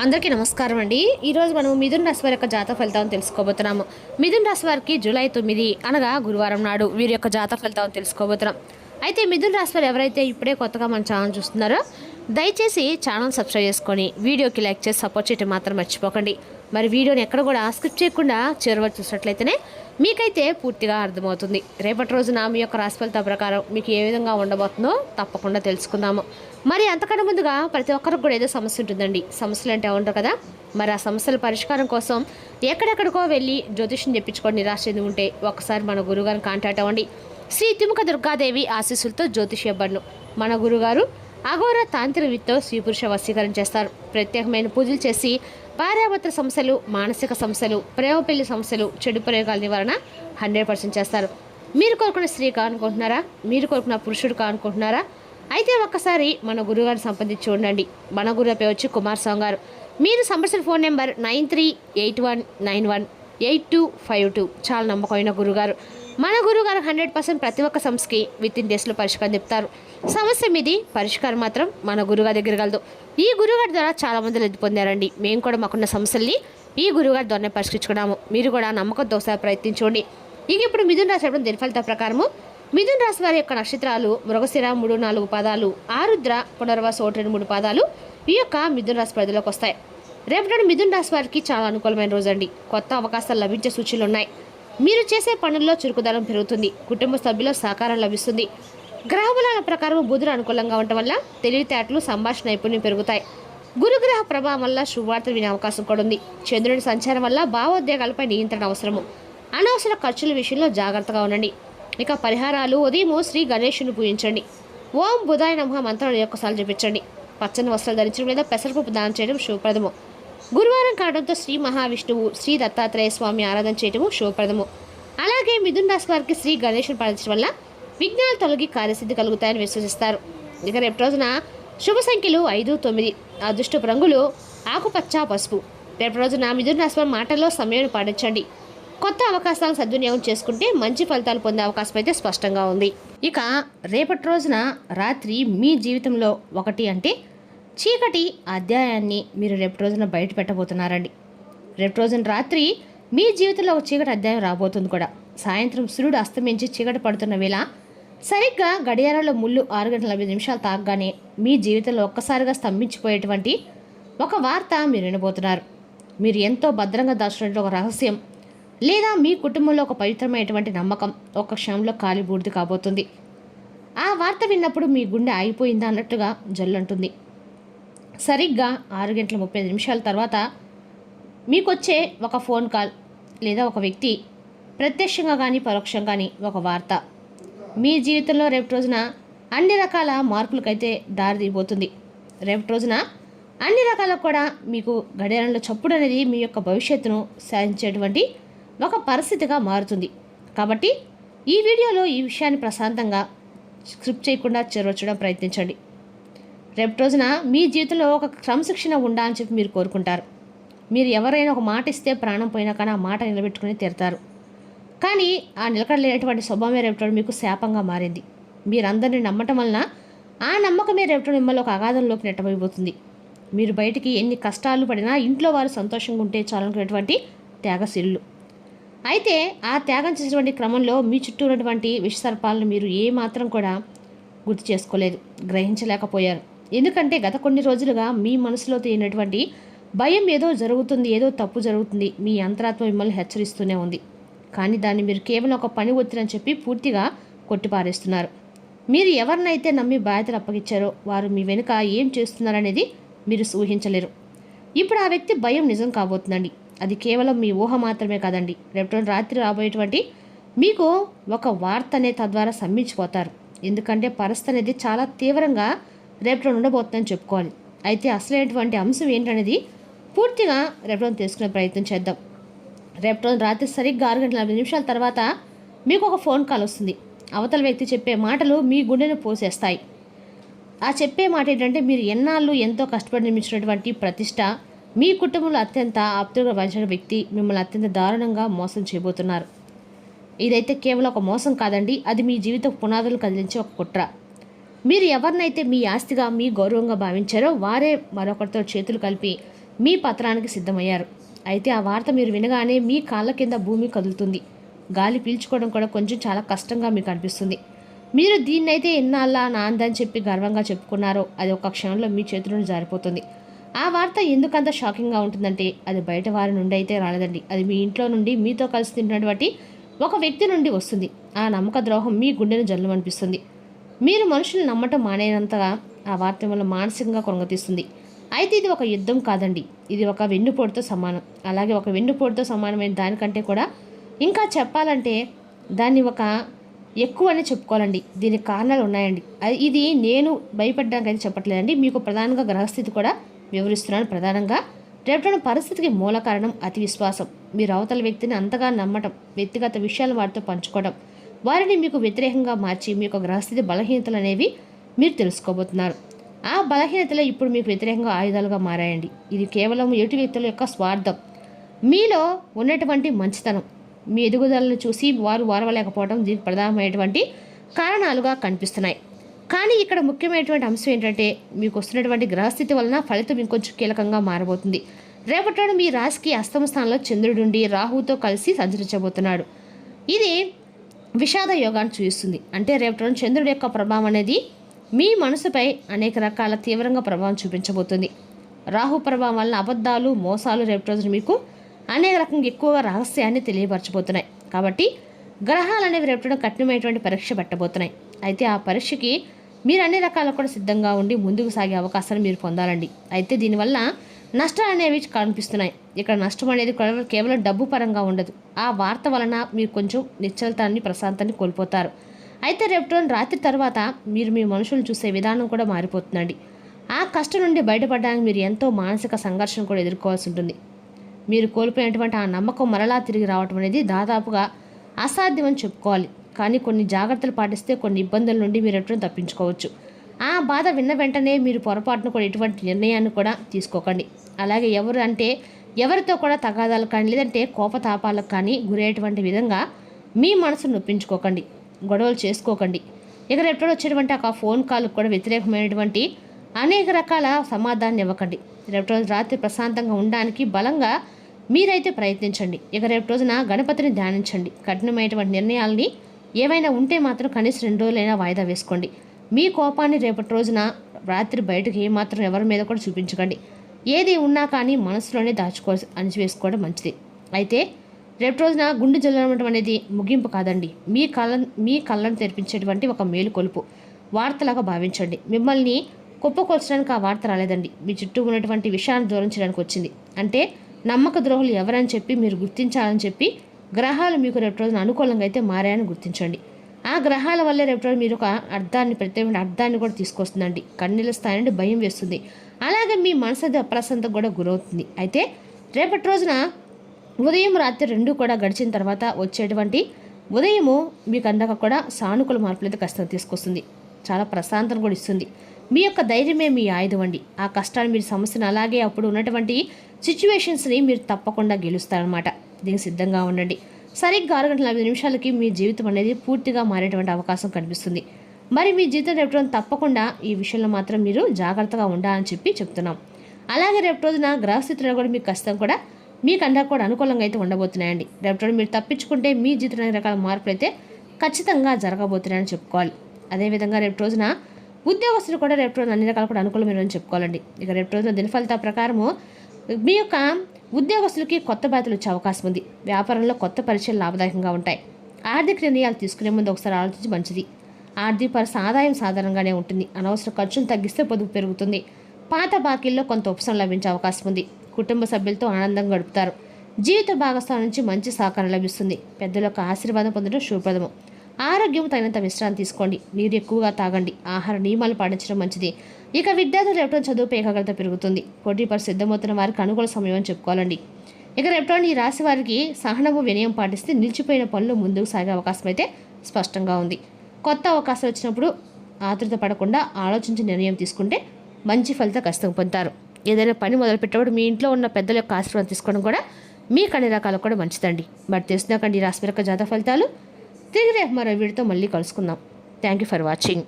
అందరికీ నమస్కారం అండి. ఈరోజు మనం మిథున రాశి వారి యొక్క జాతక ఫలితాలను తెలుసుకోబోతున్నాము. మిథున రాశి వారికి జూలై 9 అనగా గురువారం నాడు వీరి యొక్క జాతక ఫలితాలను తెలుసుకోబోతున్నాం. అయితే మిథున రాశి వారు ఎవరైతే ఇప్పుడే కొత్తగా మన ఛానల్ చూస్తున్నారో దయచేసి ఛానల్ సబ్స్క్రైబ్ చేసుకొని వీడియోకి లైక్ చేసి సపోర్ట్ చేయడం మాత్రం మర్చిపోకండి. మరి వీడియోని ఎక్కడ కూడా స్కిప్ చేయకుండా చివరి చూసినట్లయితేనే మీకైతే పూర్తిగా అర్థమవుతుంది. రేపటి రోజున మీ యొక్క రాశి ఫలితాల ప్రకారం మీకు ఏ విధంగా ఉండబోతుందో తప్పకుండా తెలుసుకుందాము. మరి అంతకన్నా ముందుగా ప్రతి ఒక్కరికి కూడా ఏదో సమస్య ఉంటుందండి. సమస్యలు అంటే ఉంటారు కదా, మరి ఆ సమస్యల పరిష్కారం కోసం ఎక్కడెక్కడికో వెళ్ళి జ్యోతిష్యం చెప్పించుకొని నిరాశ చెంది ఉంటే ఒకసారి మన గురుగారిని కాంటాక్ట్ అవ్వండి. శ్రీ తిముక దుర్గాదేవి ఆశీస్సులతో జ్యోతిష్యబ్బను మన గురుగారు అఘోర తాంత్రిక విత్తో స్త్రీ పురుష వశీకరణ చేస్తారు. ప్రత్యేకమైన పూజలు చేసి భార్యాభర్త సమస్యలు, మానసిక సమస్యలు, ప్రేమ పెళ్లి సమస్యలు, చెడు ప్రయోగాల నివారణ 100% చేస్తారు. మీరు కోరుకున్న స్త్రీ కానుకుంటున్నారా? మీరు కోరుకున్న పురుషుడు కానుకుంటున్నారా? అయితే ఒక్కసారి మన గురుగారిని సంప్రదించి ఉండండి. మన గురువు పేరు వచ్చి కుమారస్వామి గారు. మీరు సంప్రదించిన ఫోన్ నెంబర్ 9381918252. చాలా నమ్మకమైన గురుగారు. మన గురుగారు 100% ప్రతి ఒక్క సమస్యకి విత్ ఇన్ డేస్లో పరిష్కారం చెప్తారు. సమస్య మీది, పరిష్కారం మాత్రం మన గురుగారి దగ్గర కలదు. ఈ గురుగారి ద్వారా చాలా మంది లబ్ధి పొందారండి. మేము కూడా మాకున్న సమస్యల్ని ఈ గురుగారి ద్వారానే పరిష్కరించుకున్నాము. మీరు కూడా నమ్మకంతో ఒకసారి ప్రయత్నించండి. ఇక ఇప్పుడు మిథున రాశి దేని ఫలితాల ప్రకారము మిథున రాశి వారి యొక్క నక్షత్రాలు మృగశిర 3-4 పాదాలు, ఆరుద్ర పునర్వసు 1-3 పాదాలు ఈ యొక్క మిథున రాశి పరిధిలోకి వస్తాయి. రేపటి మిథున రాశి వారికి చాలా అనుకూలమైన రోజు అండి. కొత్త అవకాశాలు లభించే సూచనలు ఉన్నాయి. మీరు చేసే పనుల్లో చురుకుదనం పెరుగుతుంది. కుటుంబ సభ్యుల సహకారం లభిస్తుంది. గ్రహబలాల ప్రకారం బుధుడు అనుకూలంగా ఉండటం వల్ల తెలివితేటలు, సంభాషణ నైపుణ్యం పెరుగుతాయి. గురుగ్రహ ప్రభావం వల్ల శుభవార్తలు వినే అవకాశం కూడా ఉంది. చంద్రుడి సంచారం వల్ల భావోద్వేగాలపై నియంత్రణ అవసరము. అనవసర ఖర్చుల విషయంలో జాగ్రత్తగా ఉండండి. ఇక పరిహారాలు ఉదయం శ్రీ గణేశుని పూజించండి. ఓం బుధాయ నమః మంత్రాలు ఒక్కసారి జపించండి. పచ్చని వస్త్రాలు ధరించడం లేదా పెసరపప్పు దానం చేయడం శుభప్రదము. గురువారం కావడంతో శ్రీ మహావిష్ణువు, శ్రీ దత్తాత్రేయ స్వామి ఆరాధన చేయడము శుభప్రదము. అలాగే మిథున రాశి వారికి శ్రీ గణేశుని ప్రార్థించడం వల్ల విఘ్నాలు తొలగి కార్యసిద్ధి కలుగుతాయని విశ్వసిస్తారు. ఇక రేపు రోజున శుభ సంఖ్యలు 5, 9. అదృష్టపు రంగులు ఆకుపచ్చ, పసుపు. రేపు రోజున మిథున రాశి వారి మాటల్లో సమయాన్ని పాటించండి. కొత్త అవకాశాలను సద్వినియోగం చేసుకుంటే మంచి ఫలితాలు పొందే అవకాశం అయితే స్పష్టంగా ఉంది. ఇక రేపటి రోజున రాత్రి మీ జీవితంలో ఒకటి అంటే చీకటి అధ్యాయాన్ని మీరు రేపు రోజున బయట పెట్టబోతున్నారండి. రేపు రోజున రాత్రి మీ జీవితంలో ఒక చీకటి అధ్యాయం రాబోతుంది కూడా. సాయంత్రం సూర్యుడు అస్తమించి చీకటి పడుతున్న వేళ సరిగ్గా గడియారంలో ముళ్ళు 6:40 తాగగానే మీ జీవితంలో ఒక్కసారిగా స్తంభించిపోయేటువంటి ఒక వార్త మీరు వినబోతున్నారు. మీరు ఎంతో భద్రంగా దాచుకునే ఒక రహస్యం లేదా మీ కుటుంబంలో ఒక పవిత్రమైనటువంటి నమ్మకం ఒక క్షణంలో కాలి బూడిద కాబోతుంది. ఆ వార్త విన్నప్పుడు మీ గుండె ఆగిపోయిందా అన్నట్టుగా జల్లంటుంది. సరిగ్గా 6:35 తర్వాత మీకొచ్చే ఒక ఫోన్ కాల్ లేదా ఒక వ్యక్తి ప్రత్యక్షంగా కానీ పరోక్షంగా కానీ ఒక వార్త మీ జీవితంలో రేపు రోజున అన్ని రకాల మార్పులకైతే దారి తీయబోతుంది. రేపు రోజున అన్ని రకాల కూడా మీకు గడియారంలో చప్పుడు అనేది మీ యొక్క భవిష్యత్తును సాధించేటువంటి ఒక పరిస్థితిగా మారుతుంది. కాబట్టి ఈ వీడియోలో ఈ విషయాన్ని ప్రశాంతంగా స్క్రిప్ట్ చేయకుండా చేరవచ్చడం ప్రయత్నించండి. రేపు రోజున మీ జీవితంలో ఒక క్రమశిక్షణ ఉండాలని చెప్పి మీరు కోరుకుంటారు. మీరు ఎవరైనా ఒక మాట ఇస్తే ప్రాణం పోయినా కానీ ఆ మాట నిలబెట్టుకుని తీరుతారు. కానీ ఆ నిలకడలేనటువంటి స్వభావమే రేపటి మీకు శాపంగా మారింది. మీరందరినీ నమ్మటం వలన ఆ నమ్మకమే రేపటి మిమ్మల్ని ఒక అగాధంలోకి నెట్టబోతుంది. మీరు బయటికి ఎన్ని కష్టాలు పడినా ఇంట్లో వారు సంతోషంగా ఉంటే చాలనుకునేటువంటి త్యాగశీలు. అయితే ఆ త్యాగం చేసేటువంటి క్రమంలో మీ చుట్టూ ఉన్నటువంటి విషసర్పాలను మీరు ఏమాత్రం కూడా గుర్తు చేసుకోలేదు, గ్రహించలేకపోయారు. ఎందుకంటే గత కొన్ని రోజులుగా మీ మనసులో తెలియనటువంటి భయం ఏదో జరుగుతుంది, ఏదో తప్పు జరుగుతుంది, మీ అంతరాత్మ మిమ్మల్ని హెచ్చరిస్తూనే ఉంది. కానీ దాన్ని మీరు కేవలం ఒక పని ఒత్తిడని చెప్పి పూర్తిగా కొట్టిపారేస్తున్నారు. మీరు ఎవరినైతే నమ్మి బాధ్యతలు అప్పగించారో వారు మీ వెనుక ఏం చేస్తున్నారనేది మీరు ఊహించలేరు. ఇప్పుడు ఆ వ్యక్తి భయం నిజం కాబోతుందండి. అది కేవలం మీ ఊహ మాత్రమే కాదండి. రేపు రాత్రి రాబోయేటువంటి మీకు ఒక వార్త అనే తద్వారా సమ్మించిపోతారు. ఎందుకంటే పరిస్థితి అనేది చాలా తీవ్రంగా రేపు ఉండబోతుందని చెప్పుకోవాలి. అయితే అసలైనటువంటి అంశం ఏంటనేది పూర్తిగా రేపు తెలుసుకునే ప్రయత్నం చేద్దాం. రేపు రాత్రి సరిగ్గా 6:40 తర్వాత మీకు ఒక ఫోన్ కాల్ వస్తుంది. అవతల వ్యక్తి చెప్పే మాటలు మీ గుండెను పోసేస్తాయి. ఆ చెప్పే మాట ఏంటంటే మీరు ఎన్నాళ్ళు ఎంతో కష్టపడి నిర్మించినటువంటి ప్రతిష్ట, మీ కుటుంబంలో అత్యంత ఆప్తుగా భావించిన వ్యక్తి మిమ్మల్ని అత్యంత దారుణంగా మోసం చేయబోతున్నారు. ఇదైతే కేవలం ఒక మోసం కాదండి, అది మీ జీవిత పునాదులు కదిలించే ఒక కుట్ర. మీరు ఎవరినైతే మీ ఆస్తిగా, మీ గౌరవంగా భావించారో వారే మరొకరితో చేతులు కలిపి మీ పత్రానికి సిద్ధమయ్యారు. అయితే ఆ వార్త మీరు వినగానే మీ కాళ్ళ కింద భూమి కదులుతుంది. గాలి పీల్చుకోవడం కూడా కొంచెం చాలా కష్టంగా మీకు అనిపిస్తుంది. మీరు దీన్నైతే ఎన్నాళ్ళా నాందని చెప్పి గర్వంగా చెప్పుకున్నారో అది ఒక క్షణంలో మీ చేతుల నుండి జారిపోతుంది. ఆ వార్త ఎందుకంత షాకింగ్గా ఉంటుందంటే అది బయట వారి నుండి అయితే రాలేదండి. అది మీ ఇంట్లో నుండి మీతో కలిసి తింటున్నటువంటి ఒక వ్యక్తి నుండి వస్తుంది. ఆ నమ్మక ద్రోహం మీ గుండెను జల్లుమనిపిస్తుంది. మీరు మనుషులు నమ్మటం మానేనంతగా ఆ వార్త మిమ్మల్ని మానసికంగా కొనగతీస్తుంది. అయితే ఇది ఒక యుద్ధం కాదండి, ఇది ఒక వెన్నుపోటుతో సమానం. అలాగే ఒక వెన్నుపోటుతో సమానమైన దానికంటే కూడా ఇంకా చెప్పాలంటే దాన్ని ఒక ఎక్కువ అని చెప్పుకోవాలండి. దీనికి కారణాలు ఉన్నాయండి. ఇది నేను భయపడ్డానికి అయితే చెప్పట్లేదండి, మీకు ప్రధానంగా గ్రహస్థితి కూడా వివరిస్తున్నాను. ప్రధానంగా రేపటి పరిస్థితికి మూల కారణం అతి విశ్వాసం. మీరు అవతల వ్యక్తిని అంతగా నమ్మటం, వ్యక్తిగత విషయాలు వారితో పంచుకోవడం, వారిని మీకు వ్యతిరేకంగా మార్చి మీ యొక్క గ్రహస్థితి బలహీనతలు అనేవి మీరు తెలుసుకోబోతున్నారు. ఆ బలహీనతలే ఇప్పుడు మీకు వ్యతిరేకంగా ఆయుధాలుగా మారాయండి. ఇది కేవలం ఎటు వ్యక్తుల యొక్క స్వార్థం, మీలో ఉన్నటువంటి మంచితనం, మీ ఎదుగుదలను చూసి వారు వారవలేకపోవడం దీనికి ప్రధానమైనటువంటి కారణాలుగా కనిపిస్తున్నాయి. కానీ ఇక్కడ ముఖ్యమైనటువంటి అంశం ఏంటంటే మీకు వస్తున్నటువంటి గ్రహస్థితి వలన ఫలితం ఇంకొంచెం కీలకంగా మారబోతుంది. రేపటి మీ రాశికి అష్టమ స్థానంలో చంద్రుడుండి రాహుతో కలిసి సంచరించబోతున్నాడు. ఇది విషాద యోగాన్ని చూపిస్తుంది. అంటే రేపటి చంద్రుడి యొక్క ప్రభావం అనేది మీ మనసుపై అనేక రకాల తీవ్రంగా ప్రభావం చూపించబోతుంది. రాహు ప్రభావం వల్ల అబద్ధాలు, మోసాలు రేపటి రోజున మీకు అనేక రకంగా ఎక్కువగా రహస్యాన్ని తెలియపరచబోతున్నాయి. కాబట్టి గ్రహాలు అనేవి రేపటి కఠినమైనటువంటి పరీక్ష పెట్టబోతున్నాయి. అయితే ఆ పరీక్షకి మీరు అన్ని రకాలు కూడా సిద్ధంగా ఉండి ముందుకు సాగే అవకాశాన్ని మీరు పొందాలండి. అయితే దీనివల్ల నష్టాలు అనేవి కనిపిస్తున్నాయి. ఇక్కడ నష్టం అనేది కేవలం డబ్బు పరంగా ఉండదు. ఆ వార్త వలన మీరు కొంచెం నిశ్చలతాన్ని, ప్రశాంతాన్ని కోల్పోతారు. అయితే రేపు రాత్రి తర్వాత మీరు మీ మనుషులను చూసే విధానం కూడా మారిపోతుందండి. ఆ కష్టం నుండి బయటపడడానికి మీరు ఎంతో మానసిక సంఘర్షణ కూడా ఎదుర్కోవాల్సి ఉంటుంది. మీరు కోల్పోయినటువంటి ఆ నమ్మకం మరలా తిరిగి రావటం అనేది దాదాపుగా అసాధ్యమని చెప్పుకోవాలి. కానీ కొన్ని జాగ్రత్తలు పాటిస్తే కొన్ని ఇబ్బందుల నుండి మీరు ఎటువంటి తప్పించుకోవచ్చు. ఆ బాధ విన్న వెంటనే మీరు పొరపాటును కూడా ఎటువంటి నిర్ణయాన్ని కూడా తీసుకోకండి. అలాగే ఎవరితో కూడా తగాదాలు కానీ లేదంటే కోపతాపాలకు కానీ గురయ్యేటువంటి విధంగా మీ మనసును నొప్పించుకోకండి, గొడవలు చేసుకోకండి. ఇక రేపు వచ్చేటువంటి ఆ ఫోన్ కాల్కి కూడా వ్యతిరేకమైనటువంటి అనేక రకాల సమాధానాన్ని ఇవ్వకండి. రేపు రాత్రి ప్రశాంతంగా ఉండడానికి బలంగా మీరైతే ప్రయత్నించండి. ఇక రేపు రోజున గణపతిని ధ్యానించండి. కఠినమైనటువంటి నిర్ణయాలని ఏవైనా ఉంటే మాత్రం కనీసం 2 రోజులైనా వాయిదా వేసుకోండి. మీ కోపాన్ని రేపటి రోజున రాత్రి బయటకు ఏమాత్రం ఎవరి మీద కూడా చూపించకండి. ఏది ఉన్నా కానీ మనసులోనే అణిచివేసుకోవడం మంచిది. అయితే రేపు రోజున గుండె జల్లడం అనేది ముగింపు కాదండి, మీ కళ్ళను తెరిపించేటువంటి ఒక మేలుకొలుపు వార్తలాగా భావించండి. మిమ్మల్ని కుప్పకొల్చడానికి ఆ వార్త రాలేదండి, మీ చుట్టూ ఉన్నటువంటి విషయాన్ని దూరం చేయడానికి వచ్చింది. అంటే నమ్మక ద్రోహులు ఎవరని చెప్పి మీరు గుర్తించాలని చెప్పి గ్రహాలు మీకు రేపు రోజున అనుకూలంగా అయితే మారాయని గుర్తించండి. ఆ గ్రహాల వల్లే రేపు రోజు మీరు ఒక ప్రత్యేకమైన అర్థాన్ని కూడా తీసుకొస్తుందండి. కన్నీళ్ళ స్థాయి నుండి భయం వేస్తుంది. అలాగే మీ మనసు అప్రశాంతకు కూడా గురవుతుంది. అయితే రేపటి రోజున ఉదయం రాత్రి 2 కూడా గడిచిన తర్వాత వచ్చేటువంటి ఉదయము మీకు అందక కూడా సానుకూల మార్పులు అయితే కష్టం తీసుకొస్తుంది. చాలా ప్రశాంతత కూడా ఇస్తుంది. మీ యొక్క ధైర్యమే మీ ఆయుధం అండి. ఆ కష్టాన్ని మీరు సమస్యను అలాగే అప్పుడు ఉన్నటువంటి సిచ్యువేషన్స్ని మీరు తప్పకుండా గెలుస్తారనమాట. దీనికి సిద్ధంగా ఉండండి. సరిగ్గా 6 గంటల 5 నిమిషాలకి మీ జీవితం అనేది పూర్తిగా మారేటువంటి అవకాశం కనిపిస్తుంది. మరి మీ జీవితం రేపు తప్పకుండా ఈ విషయంలో మాత్రం మీరు జాగ్రత్తగా ఉండాలని చెప్తున్నాం. అలాగే రేపు రోజున గ్రహస్థితిలో కూడా మీకు కష్టం కూడా మీకు అందరూ కూడా అనుకూలంగా అయితే ఉండబోతున్నాయండి. రేపు మీరు తప్పించుకుంటే మీ జీవితంలో రకాల మార్పులు అయితే ఖచ్చితంగా జరగబోతున్నాయని చెప్పుకోవాలి. అదేవిధంగా రేపు రోజున ఉద్యోగస్తులు కూడా రేపు రోజున అన్ని రకాలు కూడా అనుకూలమైనని చెప్పుకోవాలండి. ఇక రేపు రోజున దిన ఫలితాల ప్రకారము మీ యొక్క ఉద్యోగస్తులకి కొత్త బాధ్యతలు వచ్చే అవకాశం ఉంది. వ్యాపారంలో కొత్త పరిచయాలు లాభదాయకంగా ఉంటాయి. ఆర్థిక నిర్ణయాలు తీసుకునే ముందు ఒకసారి ఆలోచించి మంచిది. ఆర్థిక పరిస్థితి ఆదాయం సాధారణంగానే ఉంటుంది. అనవసర ఖర్చును తగ్గిస్తే పొదుపు పెరుగుతుంది. పాత బాకీల్లో కొంత ఉపశమనం లభించే అవకాశం ఉంది. కుటుంబ సభ్యులతో ఆనందంగా గడుపుతారు. జీవిత భాగస్వామి నుంచి మంచి సహకారం లభిస్తుంది. పెద్దల యొక్క ఆశీర్వాదం పొందడం శుభప్రదము. ఆరోగ్యం తగినంత విశ్రాంతి తీసుకోండి. నీరు ఎక్కువగా తాగండి. ఆహార నియమాలు పాటించడం మంచిది. ఇక విద్యార్థులు రేపటి చదువుపై ఏకాగ్రత పెరుగుతుంది. పోటీ పరీక్ష సిద్ధమవుతున్న వారికి అనుకూల సమయం అని చెప్పుకోవాలండి. ఇక రేపటి ఈ రాశి వారికి సహనము వినయం పాటిస్తే నిలిచిపోయిన పనులు ముందుకు సాగే అవకాశం అయితే స్పష్టంగా ఉంది. కొత్త అవకాశాలు వచ్చినప్పుడు ఆతృత పడకుండా ఆలోచించి నిర్ణయం తీసుకుంటే మంచి ఫలితం ఖచ్చితంగా పొందుతారు. ఏదైనా పని మొదలుపెట్టేటప్పుడు మీ ఇంట్లో ఉన్న పెద్దల యొక్క ఆశీర్వాదం తీసుకోవడం కూడా మీకు అన్ని రకాలకు కూడా మంచిదండి. మరి తెలిసినాకండి ఈ రాశి యొక్క జాతక ఫలితాలు. తిరిగి రేపు మరో వీడితో మళ్ళీ కలుసుకుందాం. Thank you for watching.